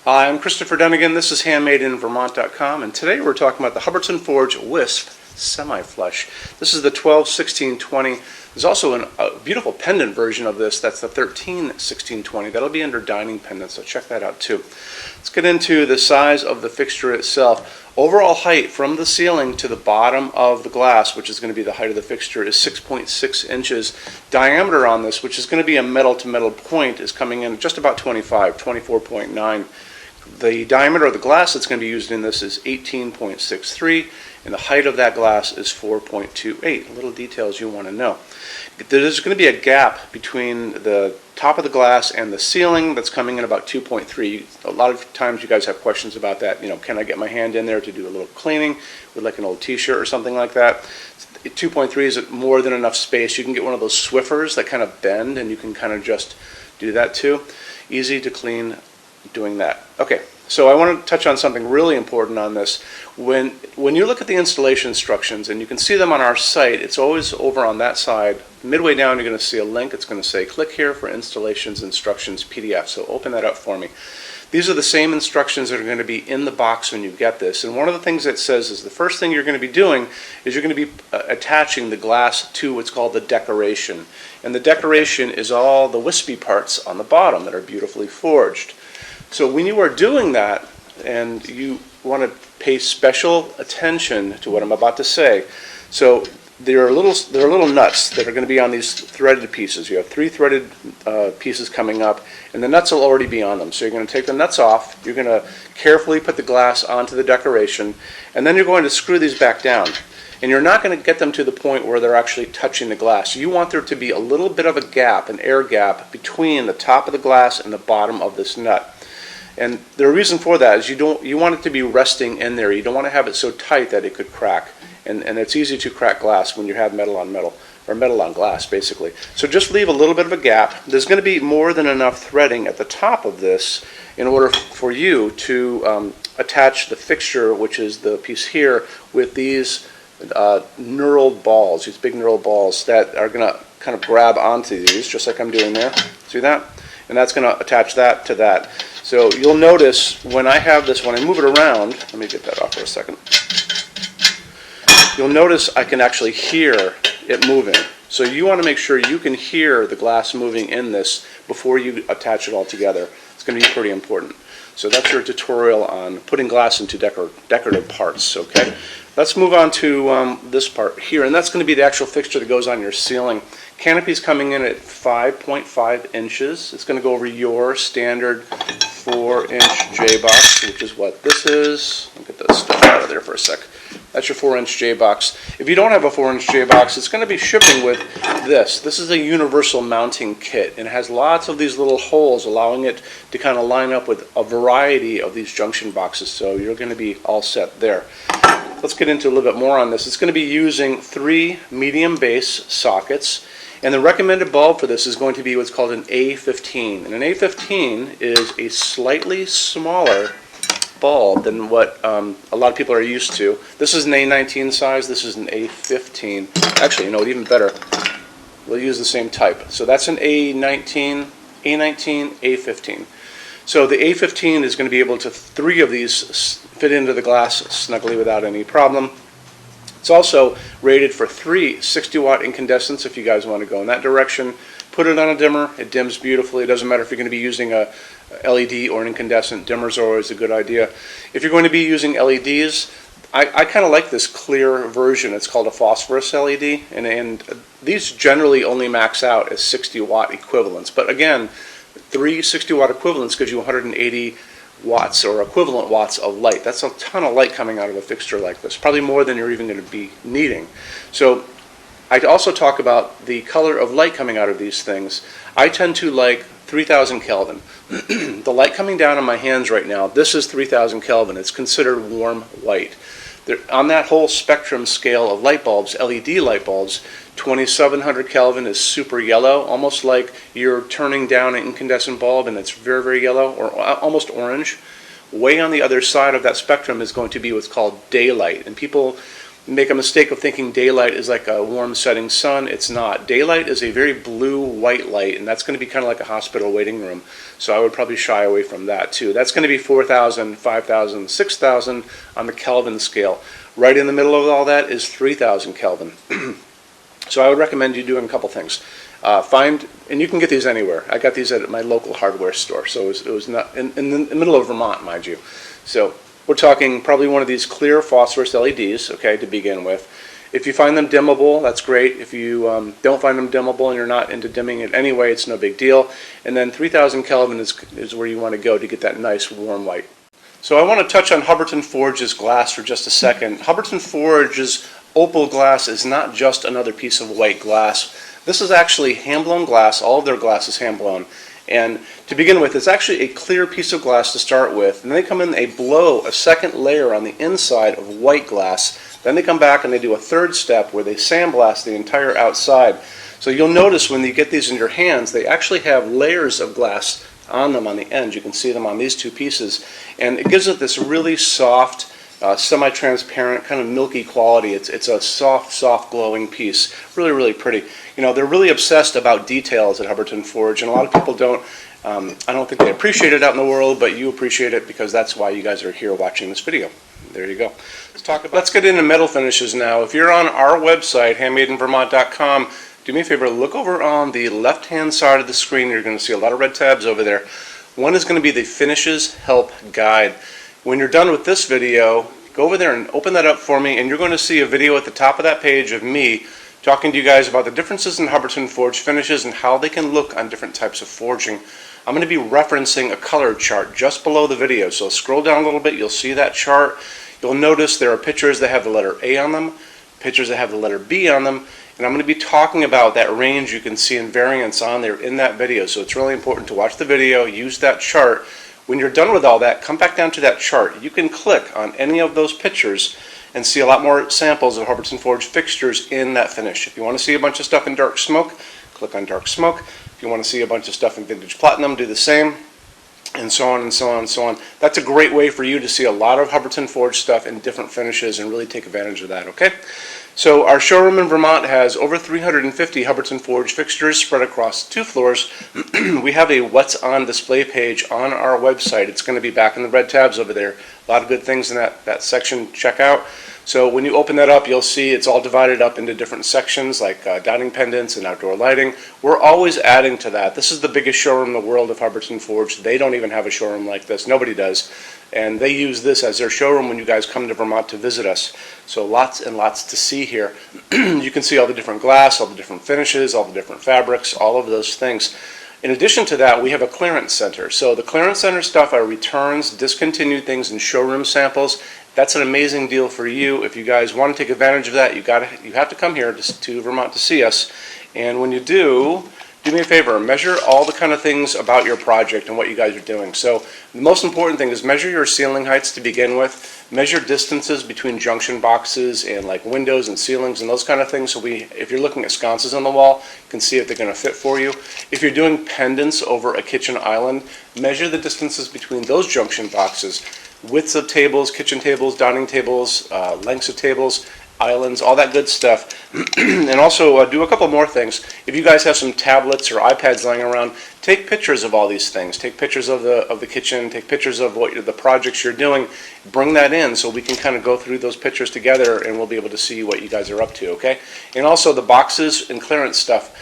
Hi, I'm Christopher Dunnigan. This is HandmadeInVermont.com, and today we're talking about the Hubbardton Forge Wisp semi-flush. This is the 12-16-20. There's also a beautiful pendant version of this. That's the 13-16-20. That'll be under dining pendants, so check that out too. Let's get into the size of the fixture itself. Overall height from the ceiling to the bottom of the glass, which is going to be the height of the fixture, is 6.6 inches. Diameter on this, which is going to be a metal-to-metal point, is coming in just about 24.9. The diameter of the glass that's going to be used in this is 18.63, and the height of that glass is 4.28. Little details you want to know. There's going to be a gap between the top of the glass and the ceiling that's coming in about 2.3. A lot of times you guys have questions about that. You know, can I get my hand in there to do a little cleaning with like an old t-shirt or something like that? 2.3 is more than enough space. You can get one of those Swiffers that kind of bend, and you can kind of just do that too. Easy to clean doing that. Okay, so I want to touch on something really important on this. When you look at the installation instructions, and you can see them on our site, it's always over on that side. Midway down, you're going to see a link. It's going to say, click here for installations instructions PDF. So open that up for me. These are the same instructions that are going to be in the box when you get this. And one of the things it says is the first thing you're going to be doing is you're going to be attaching the glass to what's called the decoration. And the decoration is all the wispy parts on the bottom that are beautifully forged. So when you are doing that, and you want to pay special attention to what I'm about to say, so there are little nuts that are going to be on these threaded pieces. You have 3 threaded pieces coming up, and the nuts will already be on them. So you're going to take the nuts off, you're going to carefully put the glass onto the decoration, and then you're going to screw these back down. And you're not going to get them to the point where they're actually touching the glass. You want there to be a little bit of a gap, an air gap, between the top of the glass and the bottom of this nut. And the reason for that is you want it to be resting in there. You don't want to have it so tight that it could crack. And it's easy to crack glass when you have metal on metal, or metal on glass, basically. So just leave a little bit of a gap. There's going to be more than enough threading at the top of this in order for you to attach the fixture, which is the piece here, with these knurled balls, these big knurled balls that are going to kind of grab onto these, just like I'm doing there. See that? And that's going to attach that to that. So you'll notice when I have this, when I move it around, let me get that off for a second. You'll notice I can actually hear it moving. So you want to make sure you can hear the glass moving in this before you attach it all together. It's going to be pretty important. So that's your tutorial on putting glass into decorative parts, okay? Let's move on to this part here, and that's going to be the actual fixture that goes on your ceiling. Canopy's coming in at 5.5 inches. It's going to go over your standard 4-inch J-box, which is what this is. I'll get this stuff out of there for a sec. That's your 4-inch J-box. If you don't have a 4-inch J-box, it's going to be shipping with this. This is a universal mounting kit, and it has lots of these little holes allowing it to kind of line up with a variety of these junction boxes, so you're going to be all set there. Let's get into a little bit more on this. It's going to be using 3 medium base sockets, and the recommended bulb for this is going to be what's called an A15. And an A15 is a slightly smaller bulb than what a lot of people are used to. This is an A19 size, this is an A15. Actually, you know what, even better, we'll use the same type. So that's an A19, A15. So the A15 is going to be able to, 3 of these fit into the glass snugly without any problem. It's also rated for 3 60-watt incandescents if you guys want to go in that direction. Put it on a dimmer, it dims beautifully. It doesn't matter if you're going to be using a LED or an incandescent. Dimmers are always a good idea. If you're going to be using LEDs, I kind of like this clear version. It's called a phosphorus LED, and these generally only max out as 60-watt equivalents. But again, 3 60-watt equivalents gives you 180 watts or equivalent watts of light. That's a ton of light coming out of a fixture like this, probably more than you're even going to be needing. So I also talk about the color of light coming out of these things. I tend to like 3000 Kelvin. The light coming down on my hands right now, this is 3000 Kelvin. It's considered warm white. On that whole spectrum scale of light bulbs, LED light bulbs, 2700 Kelvin is super yellow, almost like you're turning down an incandescent bulb and it's very, very yellow, or almost orange. Way on the other side of that spectrum is going to be what's called daylight. And people make a mistake of thinking daylight is like a warm setting sun. It's not. Daylight is a very blue-white light, and that's going to be kind of like a hospital waiting room. So I would probably shy away from that too. That's going to be 4,000, 5,000, 6,000 on the Kelvin scale. Right in the middle of all that is 3,000 Kelvin. So I would recommend you doing a couple things. And you can get these anywhere. I got these at my local hardware store, so it was not in the middle of Vermont, mind you. So we're talking probably one of these clear phosphorus LEDs, okay, to begin with. If you find them dimmable, that's great. If you don't find them dimmable and you're not into dimming it anyway, it's no big deal. And then 3,000 Kelvin is where you want to go to get that nice warm light. So I want to touch on Hubbardton Forge's glass for just a second. Hubbardton Forge's opal glass is not just another piece of white glass. This is actually hand-blown glass. All of their glass is hand-blown. And to begin with, it's actually a clear piece of glass to start with. And then they come in, they blow a second layer on the inside of white glass. Then they come back and they do a third step where they sandblast the entire outside. So you'll notice when you get these in your hands, they actually have layers of glass on them on the ends. You can see them on these two pieces. And it gives it this really soft, semi-transparent, kind of milky quality. It's a soft glowing piece. Really, really pretty. You know, they're really obsessed about details at Hubbardton Forge, and a lot of people don't. I don't think they appreciate it out in the world, but you appreciate it because that's why you guys are here watching this video. There you go. Let's get into metal finishes now. If you're on our website, HandmadeInVermont.com, do me a favor, look over on the left-hand side of the screen. You're going to see a lot of red tabs over there. One is going to be the Finishes Help Guide. When you're done with this video, go over there and open that up for me, and you're going to see a video at the top of that page of me talking to you guys about the differences in Hubbardton Forge finishes and how they can look on different types of forging. I'm going to be referencing a color chart just below the video, so scroll down a little bit, you'll see that chart. You'll notice there are pictures that have the letter A on them, pictures that have the letter B on them, and I'm going to be talking about that range you can see in variance on there in that video. So it's really important to watch the video, use that chart. When you're done with all that, come back down to that chart. You can click on any of those pictures and see a lot more samples of Hubbardton Forge fixtures in that finish. If you want to see a bunch of stuff in dark smoke, click on dark smoke. If you want to see a bunch of stuff in vintage platinum, do the same, and so on and so on and so on. That's a great way for you to see a lot of Hubbardton Forge stuff in different finishes and really take advantage of that, okay? So our showroom in Vermont has over 350 Hubbardton Forge fixtures spread across 2 floors. We have a What's On display page on our website. It's going to be back in the red tabs over there. A lot of good things in that section. Check out. So when you open that up, you'll see it's all divided up into different sections like dining pendants and outdoor lighting. We're always adding to that. This is the biggest showroom in the world of Hubbardton Forge. They don't even have a showroom like this. Nobody does. And they use this as their showroom when you guys come to Vermont to visit us. So lots and lots to see here. You can see all the different glass, all the different finishes, all the different fabrics, all of those things. In addition to that, we have a clearance center. So the clearance center stuff are returns, discontinued things, and showroom samples. That's an amazing deal for you. If you guys want to take advantage of that, you have to come here to Vermont to see us. And when you do me a favor, measure all the kind of things about your project and what you guys are doing. So the most important thing is measure your ceiling heights to begin with. Measure distances between junction boxes and like windows and ceilings and those kind of things. So if you're looking at sconces on the wall, you can see if they're going to fit for you. If you're doing pendants over a kitchen island, measure the distances between those junction boxes. Widths of tables, kitchen tables, dining tables, lengths of tables, islands, all that good stuff. And also do a couple more things. If you guys have some tablets or iPads lying around, take pictures of all these things. Take pictures of the kitchen, take pictures of the projects you're doing. Bring that in so we can kind of go through those pictures together and we'll be able to see what you guys are up to, okay? And also the boxes and clearance stuff,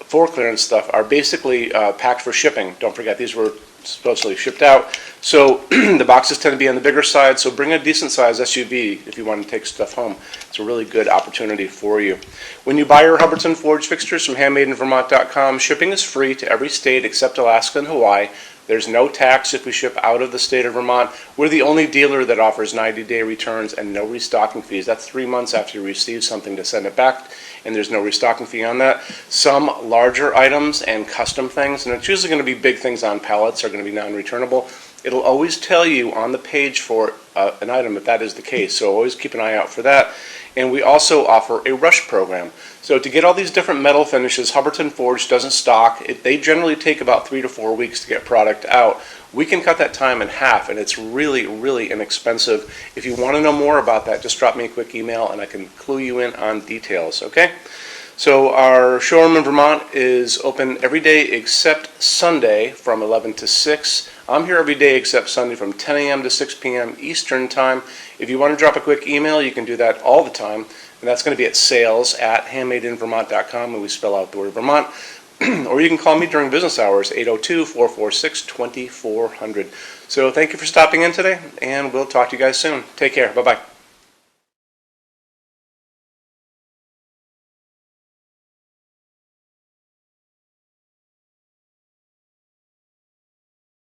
for clearance stuff, are basically packed for shipping. Don't forget, these were supposedly shipped out. So the boxes tend to be on the bigger side, so bring a decent size SUV if you want to take stuff home. It's a really good opportunity for you. When you buy your Hubbardton Forge fixtures from HandmadeInVermont.com, shipping is free to every state except Alaska and Hawaii. There's no tax if we ship out of the state of Vermont. We're the only dealer that offers 90-day returns and no restocking fees. That's 3 months after you receive something to send it back, and there's no restocking fee on that. Some larger items and custom things, and it's usually going to be big things on pallets, are going to be non-returnable. it'll always tell you on the page for an item if that is the case. So always keep an eye out for that. And we also offer a rush program. So to get all these different metal finishes, Hubbardton Forge doesn't stock. They generally take about 3 to 4 weeks to get product out. We can cut that time in half, and it's really, really inexpensive. If you want to know more about that, just drop me a quick email and I can clue you in on details, okay? So our showroom in Vermont is open every day except Sunday from 11 to 6. I'm here every day except Sunday from 10 a.m. to 6 p.m. Eastern Time. If you want to drop a quick email, you can do that all the time. And that's going to be at sales@HandmadeInVermont.com, and we spell out the word Vermont. Or you can call me during business hours, 802-446-2400. So thank you for stopping in today, and we'll talk to you guys soon. Take care. Bye-bye.